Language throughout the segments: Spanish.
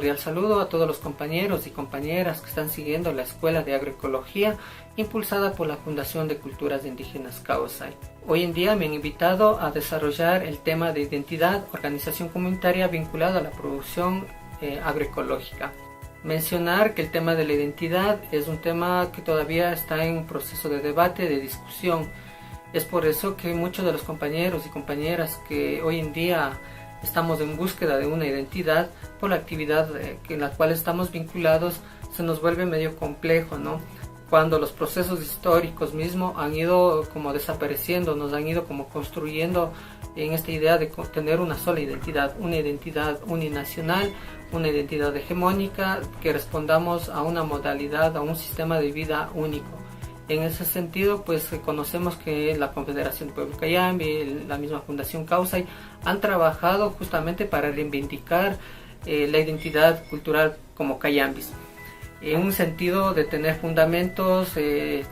cordial saludo a todos los compañeros y compañeras que están siguiendo la Escuela de Agroecología impulsada por la Fundación de Culturas Indígenas Kaosai. Hoy en día me han invitado a desarrollar el tema de identidad, organización comunitaria vinculada a la producción agroecológica. Mencionar que el tema de la identidad es un tema que todavía está en proceso de debate, de discusión. Es por eso que muchos de los compañeros y compañeras que hoy en día estamos en búsqueda de una identidad por la actividad en la cual estamos vinculados, se nos vuelve medio complejo, ¿no? Cuando los procesos históricos mismos han ido como desapareciendo, nos han ido como construyendo en esta idea de tener una sola identidad uninacional, una identidad hegemónica, que respondamos a una modalidad, a un sistema de vida único. En ese sentido, pues conocemos que la Confederación de Pueblo Cayambe, la misma Fundación Kaosai, han trabajado justamente para reivindicar la identidad cultural como cayambis, en un sentido de tener fundamentos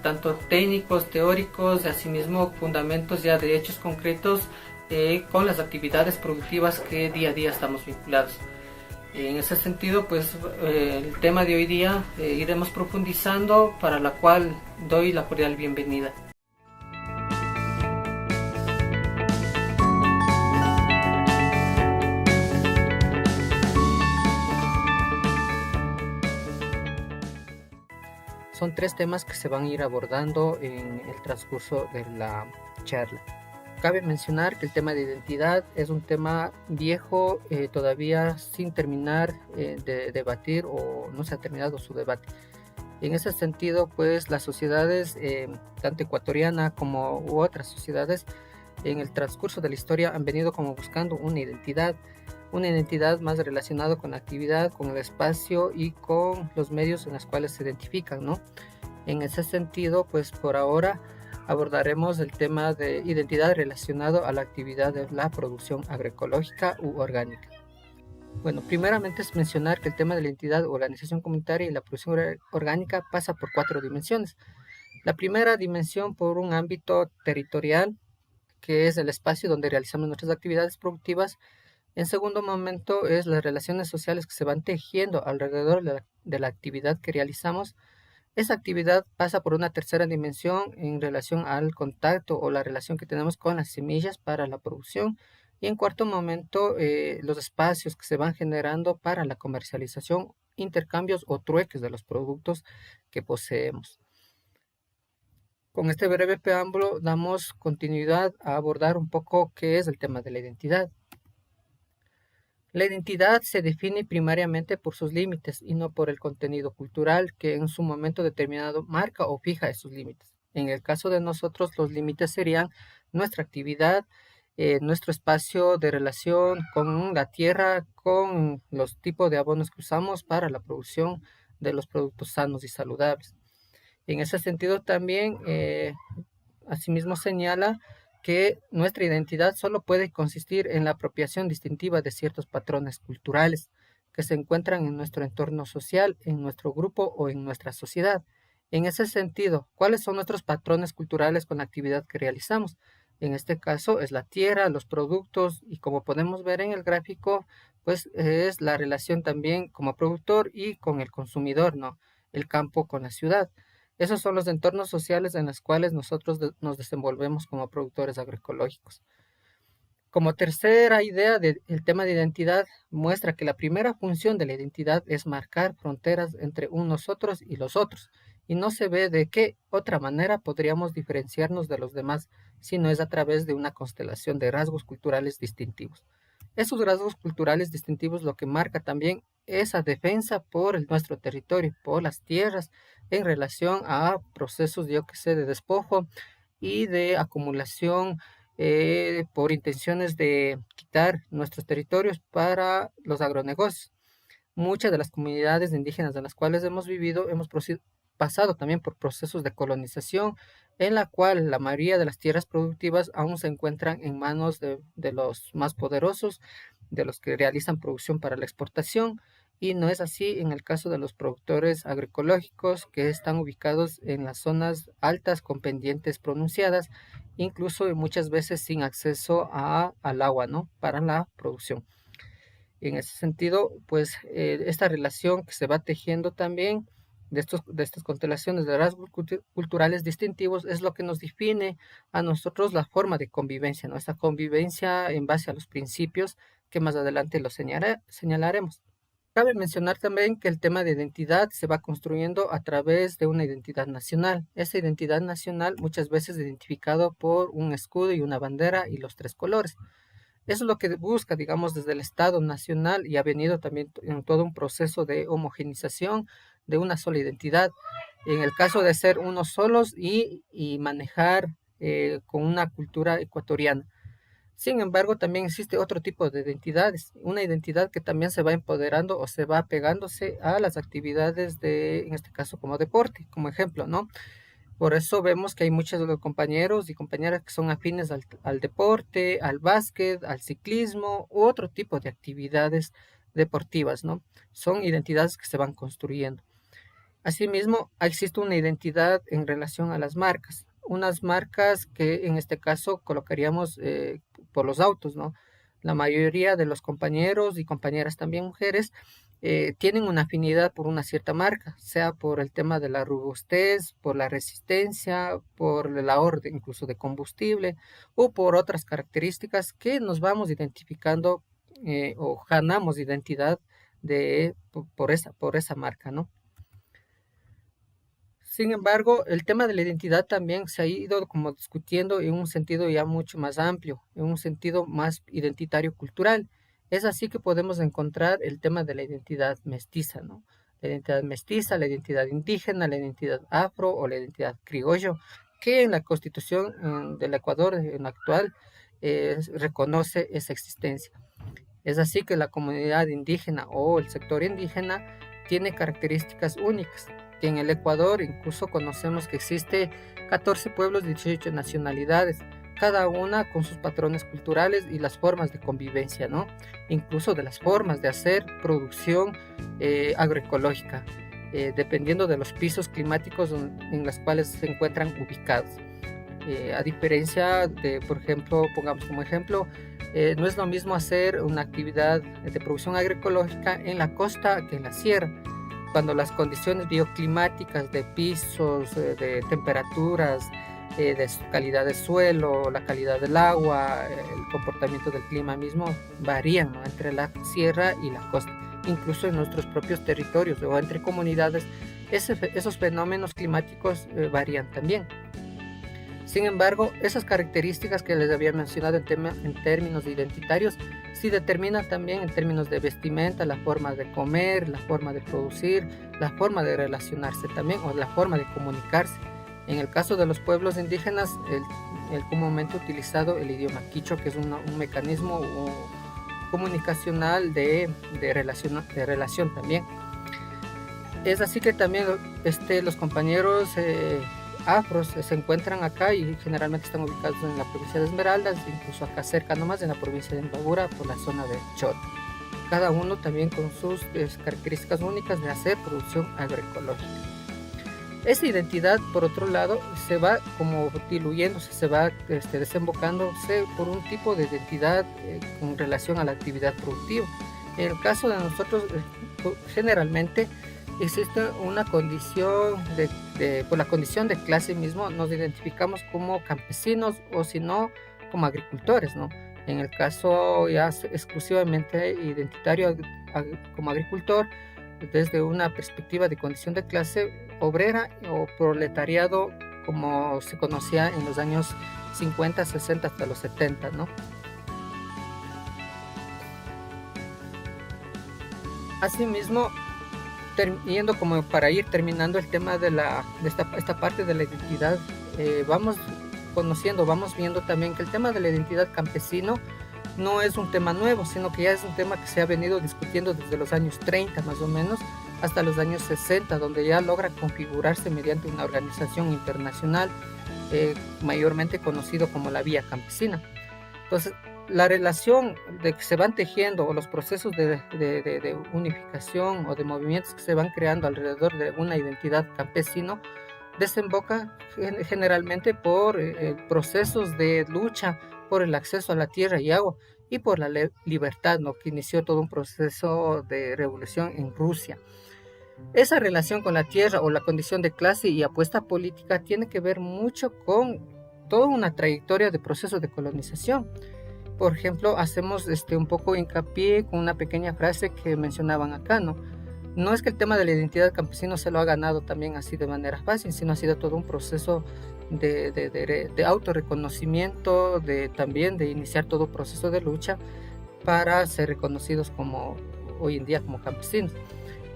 tanto técnicos, teóricos, y asimismo fundamentos ya de hechos concretos con las actividades productivas que día a día estamos vinculados. En ese sentido, pues el tema de hoy día iremos profundizando, para la cual doy la cordial bienvenida. Son tres temas que se van a ir abordando en el transcurso de la charla. Cabe mencionar que el tema de identidad es un tema viejo, todavía sin terminar de debatir, o no se ha terminado su debate. En ese sentido, pues las sociedades, tanto ecuatoriana como u otras sociedades, en el transcurso de la historia han venido como buscando una identidad más relacionada con la actividad, con el espacio y con los medios en los cuales se identifican, ¿no? En ese sentido, pues por ahora abordaremos el tema de identidad relacionado a la actividad de la producción agroecológica u orgánica. Bueno, primeramente es mencionar que el tema de la identidad, organización comunitaria y la producción orgánica pasa por 4 dimensiones. La primera dimensión por un ámbito territorial, que es el espacio donde realizamos nuestras actividades productivas. En segundo momento es las relaciones sociales que se van tejiendo alrededor de la actividad que realizamos. Esa actividad pasa por una tercera dimensión en relación al contacto o la relación que tenemos con las semillas para la producción. Y en cuarto momento, los espacios que se van generando para la comercialización, intercambios o trueques de los productos que poseemos. Con este breve preámbulo damos continuidad a abordar un poco qué es el tema de la identidad. La identidad se define primariamente por sus límites y no por el contenido cultural que en su momento determinado marca o fija esos límites. En el caso de nosotros, los límites serían nuestra actividad, nuestro espacio de relación con la tierra, con los tipos de abonos que usamos para la producción de los productos sanos y saludables. En ese sentido también, asimismo señala que nuestra identidad solo puede consistir en la apropiación distintiva de ciertos patrones culturales que se encuentran en nuestro entorno social, en nuestro grupo o en nuestra sociedad. En ese sentido, ¿cuáles son nuestros patrones culturales con la actividad que realizamos? En este caso es la tierra, los productos, y como podemos ver en el gráfico, pues es la relación también como productor y con el consumidor, ¿no? El campo con la ciudad. Esos son los entornos sociales en los cuales nosotros nos desenvolvemos como productores agroecológicos. Como tercera idea del tema de identidad, muestra que la primera función de la identidad es marcar fronteras entre nosotros y los otros, y no se ve de qué otra manera podríamos diferenciarnos de los demás, si no es a través de una constelación de rasgos culturales distintivos. Esos rasgos culturales distintivos lo que marca también esa defensa por nuestro territorio, por las tierras, en relación a procesos, yo que sé, de despojo y de acumulación por intenciones de quitar nuestros territorios para los agronegocios. Muchas de las comunidades indígenas en las cuales hemos vivido hemos pasado también por procesos de colonización, en la cual la mayoría de las tierras productivas aún se encuentran en manos de los más poderosos, de los que realizan producción para la exportación, y no es así en el caso de los productores agroecológicos que están ubicados en las zonas altas con pendientes pronunciadas, incluso muchas veces sin acceso al agua, ¿no? Para la producción. En ese sentido, pues esta relación que se va tejiendo también de estas constelaciones de rasgos culturales distintivos es lo que nos define a nosotros la forma de convivencia, ¿no? Esta convivencia en base a los principios que más adelante lo señalaremos. Cabe mencionar también que el tema de identidad se va construyendo a través de una identidad nacional. Esa identidad nacional muchas veces identificado por un escudo y una bandera y los tres colores. Eso es lo que busca, digamos, desde el Estado nacional y ha venido también en todo un proceso de homogenización de una sola identidad. En el caso de ser unos solos y manejar con una cultura ecuatoriana. Sin embargo, también existe otro tipo de identidades, una identidad que también se va empoderando o se va pegándose a las actividades de, en este caso, como deporte, como ejemplo, ¿no? Por eso vemos que hay muchos de los compañeros y compañeras que son afines al deporte, al básquet, al ciclismo u otro tipo de actividades deportivas, ¿no? Son identidades que se van construyendo. Asimismo, existe una identidad en relación a las marcas. Unas marcas que en este caso colocaríamos por los autos, ¿no? La mayoría de los compañeros y compañeras también mujeres tienen una afinidad por una cierta marca, sea por el tema de la robustez, por la resistencia, por el ahorro incluso de combustible o por otras características que nos vamos identificando o ganamos identidad por esa marca, ¿no? Sin embargo, el tema de la identidad también se ha ido como discutiendo en un sentido ya mucho más amplio, en un sentido más identitario cultural. Es así que podemos encontrar el tema de la identidad mestiza, ¿no? La identidad mestiza, la identidad indígena, la identidad afro o la identidad criollo, que en la constitución del Ecuador en actual reconoce esa existencia. Es así que la comunidad indígena o el sector indígena tiene características únicas, que en el Ecuador incluso conocemos que existe 14 pueblos de 18 nacionalidades, cada una con sus patrones culturales y las formas de convivencia, ¿no? Incluso de las formas de hacer producción agroecológica, dependiendo de los pisos climáticos en los cuales se encuentran ubicados. A diferencia de, por ejemplo, pongamos como ejemplo, no es lo mismo hacer una actividad de producción agroecológica en la costa que en la sierra, cuando las condiciones bioclimáticas de pisos, de temperaturas, de calidad de suelo, la calidad del agua, el comportamiento del clima mismo varían, ¿no? Entre la sierra y la costa, incluso en nuestros propios territorios o entre comunidades, esos fenómenos climáticos varían también. Sin embargo, esas características que les había mencionado en términos identitarios, sí determinan también en términos de vestimenta, la forma de comer, la forma de producir, la forma de relacionarse también o la forma de comunicarse. En el caso de los pueblos indígenas, el comúnmente utilizado el idioma quichua, que es un mecanismo comunicacional de relación también. Es así que también los compañeros afros se encuentran acá y generalmente están ubicados en la provincia de Esmeraldas, incluso acá cerca nomás en la provincia de Imbabura por la zona de Chota. Cada uno también con sus características únicas de hacer producción agroecológica. Esa identidad, por otro lado, se va como diluyéndose, se va desembocándose por un tipo de identidad con relación a la actividad productiva. En el caso de nosotros, generalmente existe una condición por la condición de clase mismo, nos identificamos como campesinos o si no, como agricultores, ¿no? En el caso ya exclusivamente identitario como agricultor, desde una perspectiva de condición de clase obrera o proletariado, como se conocía en los años 50, 60 hasta los 70, ¿no? Asimismo, yendo como para ir terminando el tema de esta parte de la identidad, vamos conociendo, vamos viendo también que el tema de la identidad campesino no es un tema nuevo, sino que ya es un tema que se ha venido discutiendo desde los años 30 más o menos hasta los años 60, donde ya logra configurarse mediante una organización internacional mayormente conocido como la Vía Campesina. Entonces, la relación de que se van tejiendo o los procesos de unificación o de movimientos que se van creando alrededor de una identidad campesino desemboca generalmente por procesos de lucha por el acceso a la tierra y agua y por la libertad, ¿no? Que inició todo un proceso de revolución en Rusia. Esa relación con la tierra o la condición de clase y apuesta política tiene que ver mucho con toda una trayectoria de procesos de colonización. Por ejemplo, hacemos un poco hincapié con una pequeña frase que mencionaban acá, ¿no? No es que el tema de la identidad campesina se lo ha ganado también así de manera fácil, sino ha sido todo un proceso de autorreconocimiento, también de iniciar todo proceso de lucha para ser reconocidos como hoy en día como campesinos.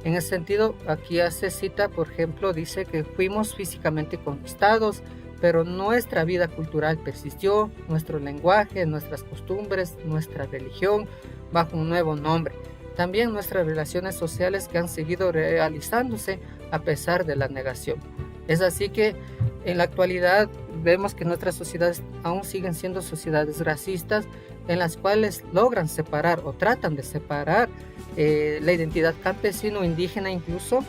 En ese sentido, aquí hace cita, por ejemplo, dice que fuimos físicamente conquistados, pero nuestra vida cultural persistió, nuestro lenguaje, nuestras costumbres, nuestra religión, bajo un nuevo nombre. También nuestras relaciones sociales que han seguido realizándose a pesar de la negación. Es así que en la actualidad vemos que nuestras sociedades aún siguen siendo sociedades racistas en las cuales logran separar o tratan de separar la identidad campesino, indígena incluso,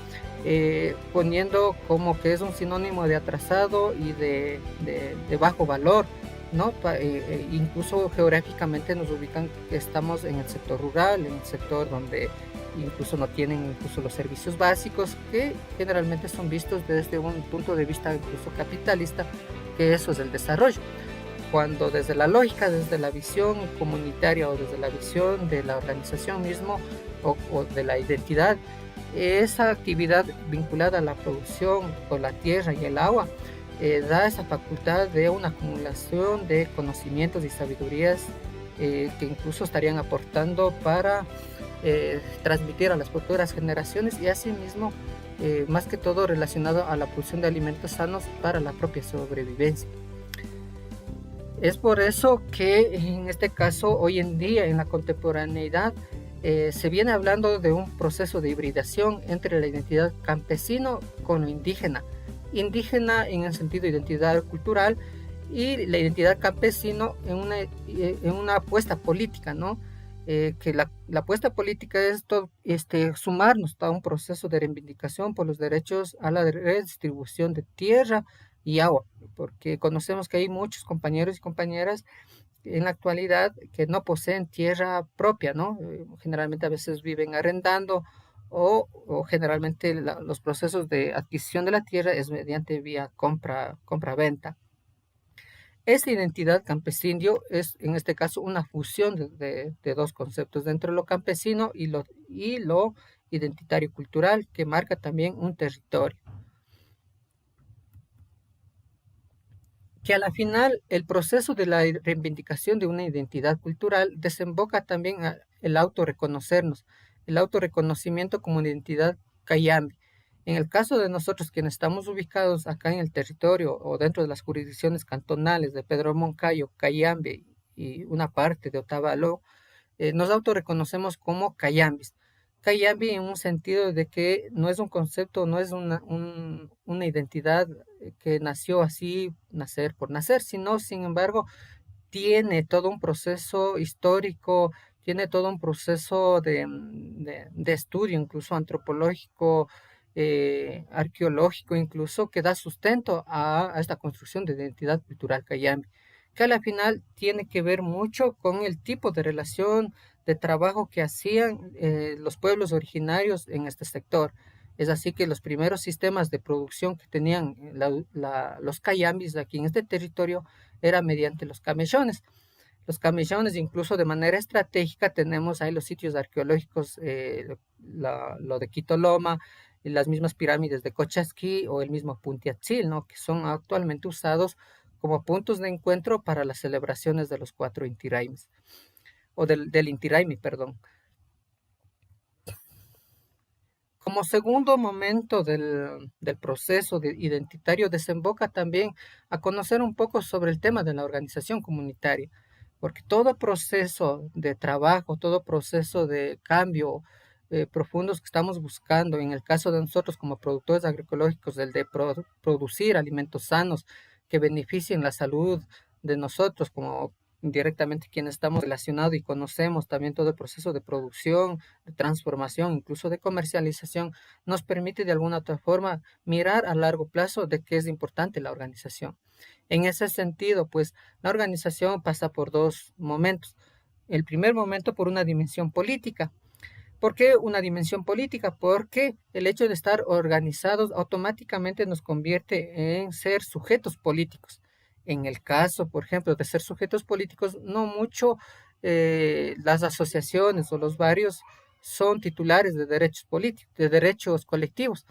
poniendo como que es un sinónimo de atrasado y de bajo valor, ¿no? Incluso geográficamente nos ubican que estamos en el sector rural, en el sector donde incluso no tienen incluso los servicios básicos, que generalmente son vistos desde un punto de vista incluso capitalista, que eso es el desarrollo. Cuando desde la lógica, desde la visión comunitaria o desde la visión de la organización mismo o de la identidad, esa actividad vinculada a la producción con la tierra y el agua da esa facultad de una acumulación de conocimientos y sabidurías que incluso estarían aportando para transmitir a las futuras generaciones y asimismo más que todo relacionado a la producción de alimentos sanos para la propia sobrevivencia. Es por eso que en este caso, hoy en día, en la contemporaneidad, se viene hablando de un proceso de hibridación entre la identidad campesino con lo indígena. Indígena en el sentido de identidad cultural y la identidad campesino en una apuesta política, ¿no? Que la apuesta política es sumarnos a un proceso de reivindicación por los derechos a la redistribución de tierra y agua, porque conocemos que hay muchos compañeros y compañeras en la actualidad que no poseen tierra propia, ¿no? Generalmente a veces viven arrendando o generalmente los procesos de adquisición de la tierra es mediante vía compra-venta. Esta identidad campesindio es en este caso una fusión de dos conceptos dentro de lo campesino y lo identitario cultural que marca también un territorio. Que a la final el proceso de la reivindicación de una identidad cultural desemboca también en el autorreconocernos, el autorreconocimiento como una identidad cayambe. En el caso de nosotros quienes estamos ubicados acá en el territorio o dentro de las jurisdicciones cantonales de Pedro Moncayo, Cayambe y una parte de Otavalo, nos autorreconocemos como cayambis. Cayambi en un sentido de que no es un concepto, no es una identidad que nació así, nacer por nacer, sino, sin embargo, tiene todo un proceso histórico, tiene todo un proceso de estudio, incluso antropológico, arqueológico, incluso, que da sustento a esta construcción de identidad cultural cayambi, que a la final tiene que ver mucho con el tipo de relación de trabajo que hacían los pueblos originarios en este sector. Es así que los primeros sistemas de producción que tenían los cayambis aquí en este territorio era mediante los camellones. Los camellones, incluso de manera estratégica, tenemos ahí los sitios arqueológicos, lo de Quito Loma, y las mismas pirámides de Cochasquí o el mismo Puntiatzil, ¿no? Que son actualmente usados como puntos de encuentro para las celebraciones de los 4 Inti Raymis, o del Inti Raymi, perdón. Como segundo momento del proceso identitario desemboca también a conocer un poco sobre el tema de la organización comunitaria, porque todo proceso de trabajo, todo proceso de cambio profundos que estamos buscando, en el caso de nosotros como productores agroecológicos, el de producir alimentos sanos que beneficien la salud de nosotros como directamente quienes estamos relacionados y conocemos también todo el proceso de producción, de transformación, incluso de comercialización, nos permite de alguna otra forma mirar a largo plazo de qué es importante la organización. En ese sentido, pues la organización pasa por dos momentos. el primer momento por una dimensión política. ¿Por qué una dimensión política? Porque el hecho de estar organizados automáticamente nos convierte en ser sujetos políticos. En el caso, por ejemplo, de ser sujetos políticos, no mucho las asociaciones o los barrios son titulares de derechos políticos, de derechos colectivos.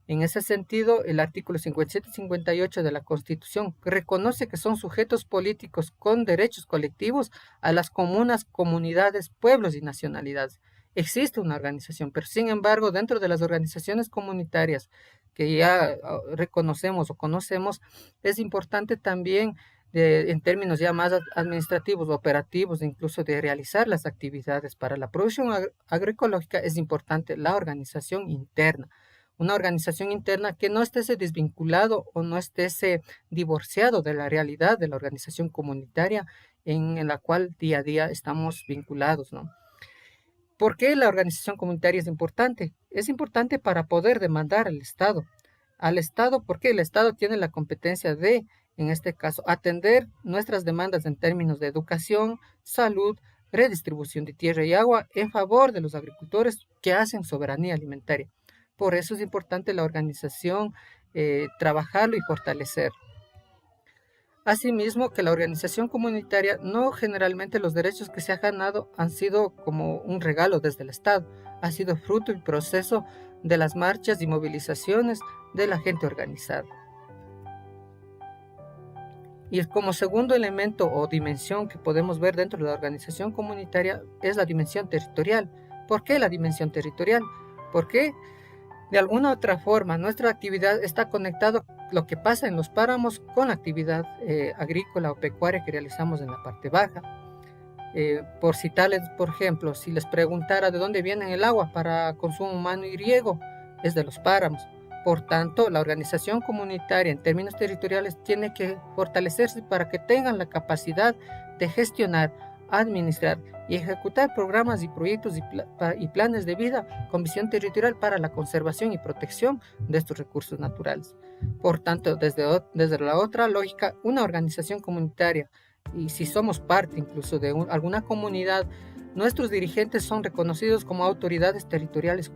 En ese sentido, el artículo 57 y 58 de la Constitución reconoce que son sujetos políticos con derechos colectivos a las comunas, comunidades, pueblos y nacionalidades. Existe una organización, pero sin embargo, dentro de las organizaciones comunitarias que ya reconocemos o conocemos, es importante también en términos ya más administrativos, operativos, incluso de realizar las actividades para la producción agroecológica, es importante la organización interna. Una organización interna que no esté desvinculado o no esté divorciado de la realidad de la organización comunitaria en la cual día a día estamos vinculados, ¿no? ¿Por qué la organización comunitaria es importante? Es importante para poder demandar al Estado. Al Estado, porque el Estado tiene la competencia de, en este caso, atender nuestras demandas en términos de educación, salud, redistribución de tierra y agua en favor de los agricultores que hacen soberanía alimentaria. Por eso es importante la organización, trabajarlo y fortalecer. Asimismo, que la organización comunitaria no generalmente los derechos que se ha ganado han sido como un regalo desde el Estado, ha sido fruto y proceso de las marchas y movilizaciones de la gente organizada. Y como segundo elemento o dimensión que podemos ver dentro de la organización comunitaria es la dimensión territorial. ¿Por qué la dimensión territorial? Porque de alguna otra forma nuestra actividad está conectada lo que pasa en los páramos con la actividad agrícola o pecuaria que realizamos en la parte baja. Por citarles, por ejemplo, si les preguntara de dónde viene el agua para consumo humano y riego, es de los páramos. Por tanto, la organización comunitaria en términos territoriales tiene que fortalecerse para que tengan la capacidad de gestionar, administrar y ejecutar programas y proyectos y planes de vida con visión territorial para la conservación y protección de estos recursos naturales. Por tanto, desde la otra lógica, una organización comunitaria, y si somos parte incluso de alguna comunidad, nuestros dirigentes son reconocidos como autoridades territoriales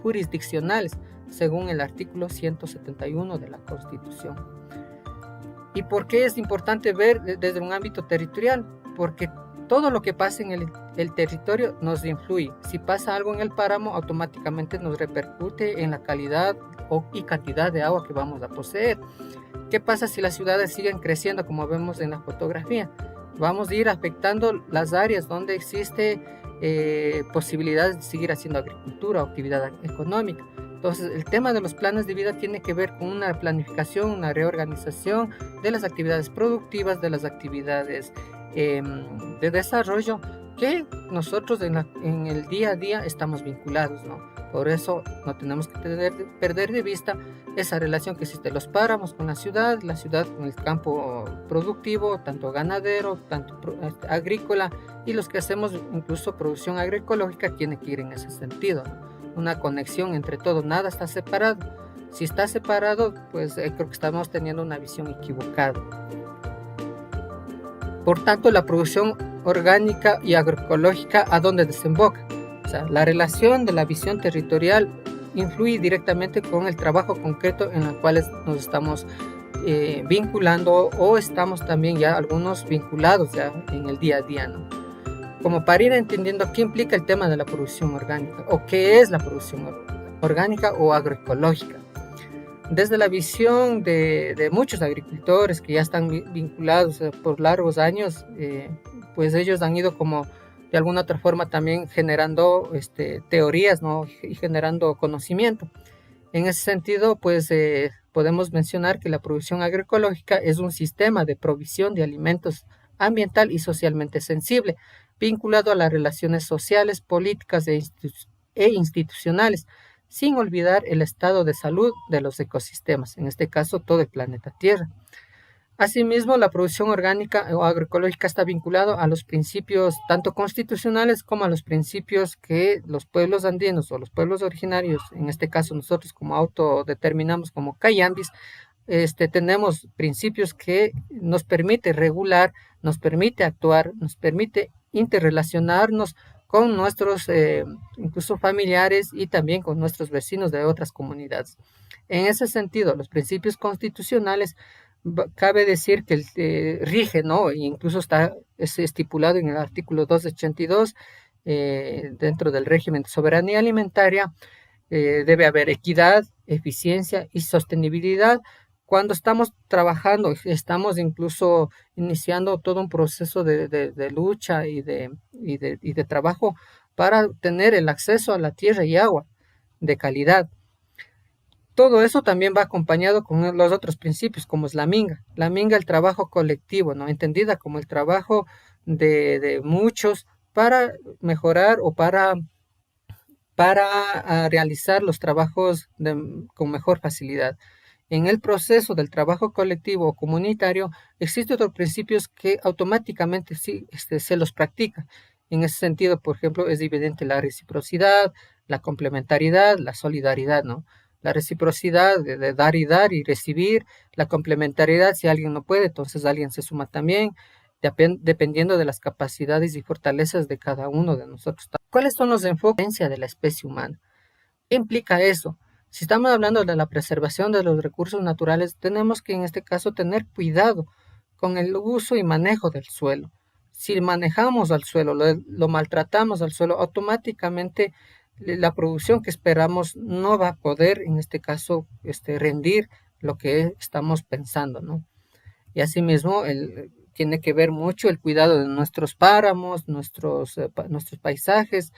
jurisdiccionales, según el artículo 171 de la Constitución. ¿Y por qué es importante ver desde un ámbito territorial? Porque todo lo que pasa en el territorio nos influye. Si pasa algo en el páramo, automáticamente nos repercute en la calidad y cantidad de agua que vamos a poseer. ¿Qué pasa si las ciudades siguen creciendo como vemos en la fotografía? Vamos a ir afectando las áreas donde existe posibilidades de seguir haciendo agricultura o actividad económica. Entonces, el tema de los planes de vida tiene que ver con una planificación, una reorganización de las actividades productivas, de las actividades de desarrollo que nosotros en el día a día estamos vinculados, ¿no? Por eso no tenemos que perder de vista esa relación que existe los páramos con la ciudad con el campo productivo, tanto ganadero, tanto agrícola, y los que hacemos incluso producción agroecológica tiene que ir en ese sentido, ¿no? Una conexión entre todo, nada está separado. Si está separado, pues creo que estamos teniendo una visión equivocada. Por tanto, la producción orgánica y agroecológica, ¿a dónde desemboca? O sea, la relación de la visión territorial influye directamente con el trabajo concreto en el cual nos estamos vinculando o estamos también ya algunos vinculados ya en el día a día, ¿no? Como para ir entendiendo qué implica el tema de la producción orgánica o qué es la producción orgánica o agroecológica. Desde la visión de muchos agricultores que ya están vinculados por largos años, pues ellos han ido como de alguna otra forma también generando teorías, ¿no? Y generando conocimiento. En ese sentido, pues podemos mencionar que la producción agroecológica es un sistema de provisión de alimentos ambiental y socialmente sensible, vinculado a las relaciones sociales, políticas e institucionales, sin olvidar el estado de salud de los ecosistemas, en este caso todo el planeta Tierra. Asimismo, la producción orgánica o agroecológica está vinculado a los principios tanto constitucionales como a los principios que los pueblos andinos o los pueblos originarios, en este caso nosotros como autodeterminamos como Cayambis, tenemos principios que nos permite regular, nos permite actuar, nos permite interrelacionarnos con nuestros incluso familiares y también con nuestros vecinos de otras comunidades. En ese sentido, los principios constitucionales, cabe decir que rige, ¿no? E incluso es estipulado en el artículo 282, dentro del régimen de soberanía alimentaria. Debe haber equidad, eficiencia y sostenibilidad. Cuando estamos trabajando, estamos incluso iniciando todo un proceso de lucha y de trabajo para tener el acceso a la tierra y agua de calidad. Todo eso también va acompañado con los otros principios, como es la minga. La minga, el trabajo colectivo, ¿no? Entendida como el trabajo de muchos para mejorar o para realizar los trabajos con mejor facilidad. En el proceso del trabajo colectivo o comunitario existen otros principios que automáticamente sí, se los practica. En ese sentido, por ejemplo, es evidente la reciprocidad, la complementariedad, la solidaridad, ¿no? La reciprocidad de dar y recibir, la complementariedad, si alguien no puede, entonces alguien se suma también, dependiendo de las capacidades y fortalezas de cada uno de nosotros. ¿Cuáles son los enfoques de la especie humana? ¿Qué implica eso? Si estamos hablando de la preservación de los recursos naturales, tenemos que en este caso tener cuidado con el uso y manejo del suelo. Si manejamos al suelo, lo maltratamos al suelo, automáticamente la producción que esperamos no va a poder, en este caso, rendir lo que estamos pensando, ¿no? Y asimismo, tiene que ver mucho el cuidado de nuestros páramos, nuestros paisajes,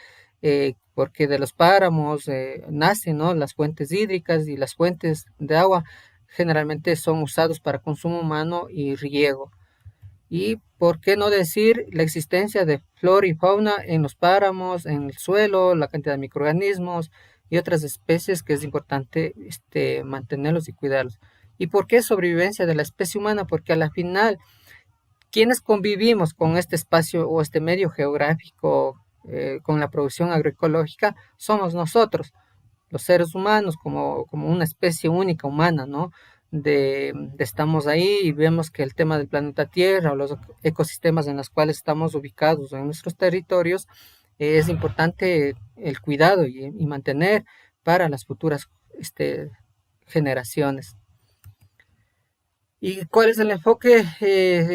porque de los páramos nacen, ¿no?, las fuentes hídricas, y las fuentes de agua generalmente son usados para consumo humano y riego. Y por qué no decir la existencia de flora y fauna en los páramos, en el suelo, la cantidad de microorganismos y otras especies que es importante mantenerlos y cuidarlos. ¿Y por qué sobrevivencia de la especie humana? Porque a la final, quienes convivimos con este espacio o este medio geográfico, con la producción agroecológica, somos nosotros, los seres humanos, como una especie única humana, ¿no? Estamos ahí y vemos que el tema del planeta Tierra o los ecosistemas en los cuales estamos ubicados en nuestros territorios, es importante el cuidado y mantener para las futuras generaciones. ¿Y cuál es el enfoque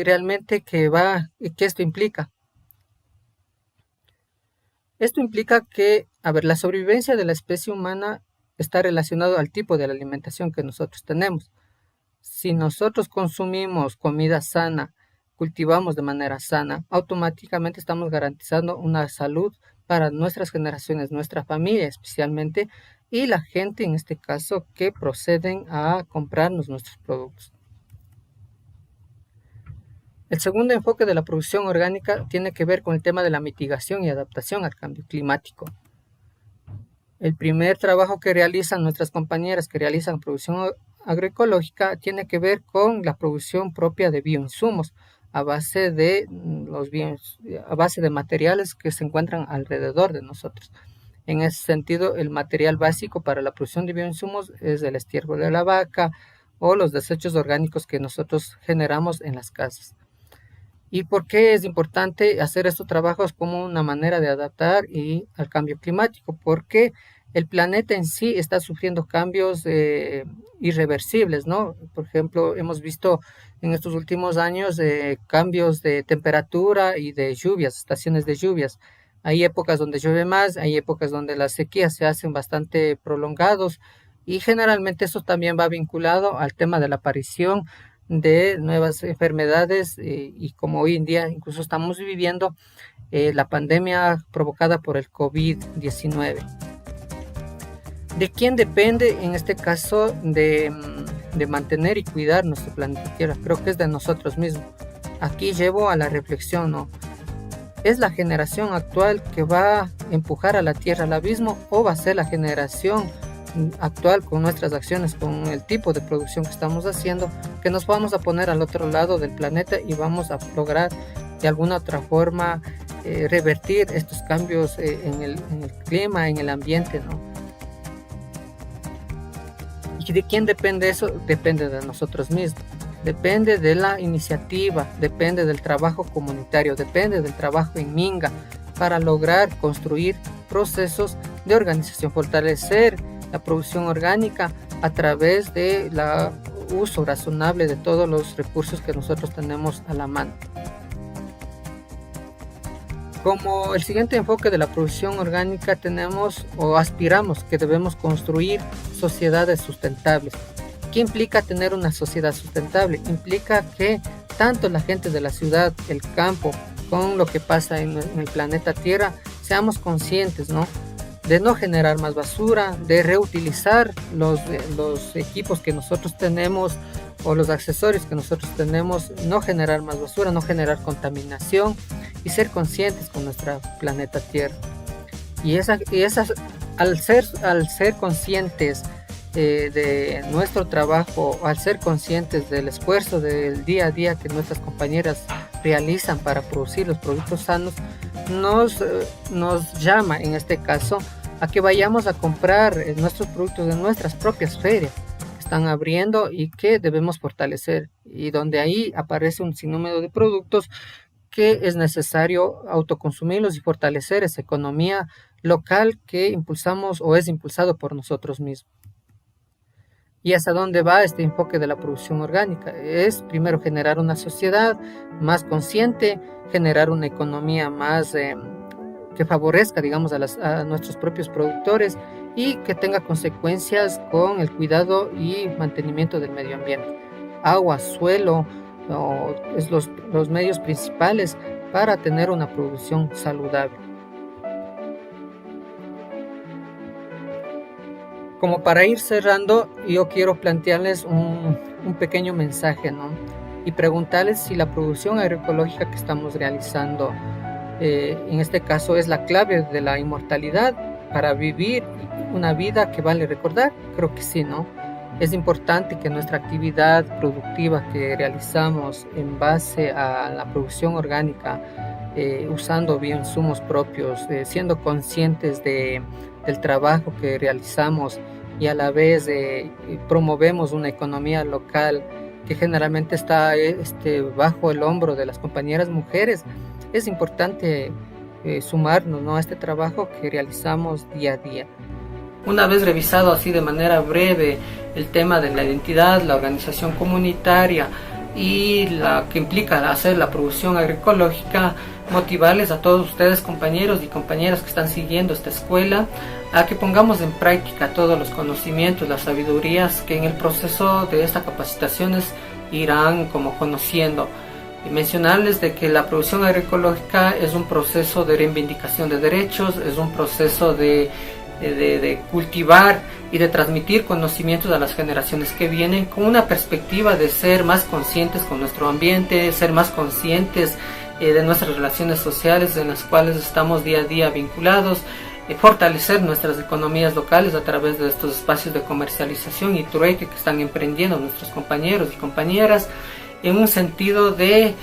realmente que esto implica? Esto implica que, a ver, la sobrevivencia de la especie humana está relacionado al tipo de la alimentación que nosotros tenemos. Si nosotros consumimos comida sana, cultivamos de manera sana, automáticamente estamos garantizando una salud para nuestras generaciones, nuestra familia especialmente, y la gente en este caso que proceden a comprarnos nuestros productos. El segundo enfoque de la producción orgánica tiene que ver con el tema de la mitigación y adaptación al cambio climático. El primer trabajo que realizan nuestras compañeras que realizan producción agroecológica tiene que ver con la producción propia de bioinsumos a base de materiales que se encuentran alrededor de nosotros. En ese sentido, el material básico para la producción de bioinsumos es el estiércol de la vaca o los desechos orgánicos que nosotros generamos en las casas. ¿Y por qué es importante hacer estos trabajos como una manera de adaptar al cambio climático? Porque el planeta en sí está sufriendo cambios irreversibles, ¿no? Por ejemplo, hemos visto en estos últimos años cambios de temperatura y de lluvias, estaciones de lluvias. Hay épocas donde llueve más, hay épocas donde las sequías se hacen bastante prolongados, y generalmente eso también va vinculado al tema de la aparición de nuevas enfermedades, y como hoy en día incluso estamos viviendo la pandemia provocada por el COVID-19. ¿De quién depende en este caso de mantener y cuidar nuestro planeta Tierra? Creo que es de nosotros mismos. Aquí llevo a la reflexión, ¿no? ¿Es la generación actual que va a empujar a la Tierra al abismo, o va a ser la generación actual, con nuestras acciones, con el tipo de producción que estamos haciendo, que nos vamos a poner al otro lado del planeta y vamos a lograr de alguna otra forma revertir estos cambios en el clima, en el ambiente, ¿no? ¿Y de quién depende eso? Depende de nosotros mismos. depende de la iniciativa, depende del trabajo comunitario, depende del trabajo en minga para lograr construir procesos de organización, fortalecer la producción orgánica a través del uso razonable de todos los recursos que nosotros tenemos a la mano. Como el siguiente enfoque de la producción orgánica tenemos o aspiramos que debemos construir sociedades sustentables. ¿Qué implica tener una sociedad sustentable? Implica que tanto la gente de la ciudad, el campo, con lo que pasa en el planeta Tierra, seamos conscientes, ¿no?, de no generar más basura, de reutilizar los equipos que nosotros tenemos o los accesorios que nosotros tenemos, no generar más basura, no generar contaminación y ser conscientes con nuestro planeta Tierra. Y al ser conscientes de nuestro trabajo, al ser conscientes del esfuerzo del día a día que nuestras compañeras realizan para producir los productos sanos, nos llama en este caso a que vayamos a comprar nuestros productos en nuestras propias ferias que están abriendo y que debemos fortalecer, y donde ahí aparece un sinnúmero de productos que es necesario autoconsumirlos y fortalecer esa economía local que impulsamos o es impulsado por nosotros mismos. ¿Y hacia dónde va este enfoque de la producción orgánica? Es primero generar una sociedad más consciente, generar una economía más que favorezca, digamos, a nuestros propios productores y que tenga consecuencias con el cuidado y mantenimiento del medio ambiente. Agua, suelo, es los medios principales para tener una producción saludable. Como para ir cerrando, yo quiero plantearles un pequeño mensaje, ¿no?, y preguntarles si la producción agroecológica que estamos realizando, en este caso, es la clave de la inmortalidad para vivir una vida que vale recordar. Creo que sí, ¿no? Es importante que nuestra actividad productiva que realizamos en base a la producción orgánica, usando bioinsumos propios, siendo conscientes del trabajo que realizamos y a la vez promovemos una economía local que generalmente está bajo el hombro de las compañeras mujeres. Es importante sumarnos, ¿no?, a este trabajo que realizamos día a día. Una vez revisado así de manera breve el tema de la identidad, la organización comunitaria y la que implica hacer la producción agroecológica, motivarles a todos ustedes, compañeros y compañeras que están siguiendo esta escuela, a que pongamos en práctica todos los conocimientos, las sabidurías que en el proceso de estas capacitaciones irán como conociendo. Y mencionarles de que la producción agroecológica es un proceso de reivindicación de derechos, es un proceso de cultivar y de transmitir conocimientos a las generaciones que vienen, con una perspectiva de ser más conscientes con nuestro ambiente, ser más conscientes de nuestras relaciones sociales en las cuales estamos día a día vinculados, fortalecer nuestras economías locales a través de estos espacios de comercialización y trueque que están emprendiendo nuestros compañeros y compañeras, en un sentido de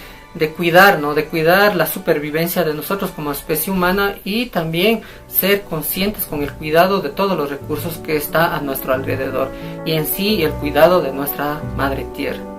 cuidar, ¿no?, de cuidar la supervivencia de nosotros como especie humana y también ser conscientes con el cuidado de todos los recursos que está a nuestro alrededor y en sí el cuidado de nuestra madre tierra.